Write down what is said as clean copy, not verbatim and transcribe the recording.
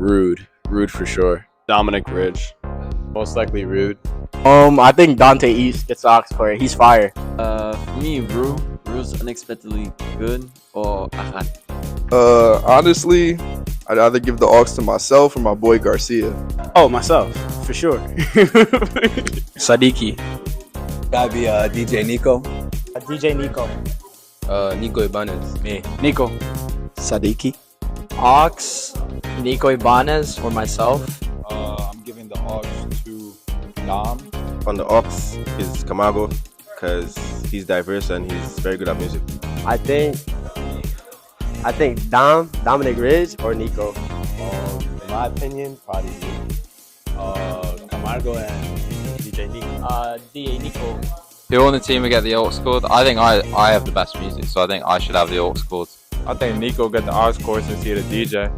Rude. Rude for sure. Dominic Ridge. Most likely Rude. I think Dante East gets the aux for it. He's fire. For me, Rue's unexpectedly good, or Ahan. Honestly, I'd either give the aux to myself or my boy Garcia. Oh, myself, for sure. Sadiki. Gotta be DJ Nico. DJ Nico. Nico Ibanez. Me. Nico. Sadiki. Ox, Nico Ibanez, or myself. I'm giving the aux to Dom. On the aux is Camargo because he's diverse and he's very good at music. I think Dominic Ridge or Nico. In my opinion, probably Camargo and DJ Nico. DA Nico. Who on the team will get the aux chord? I think I have the best music, so I think I should have the aux chords. I think Nico got the aux chord since he's the DJ.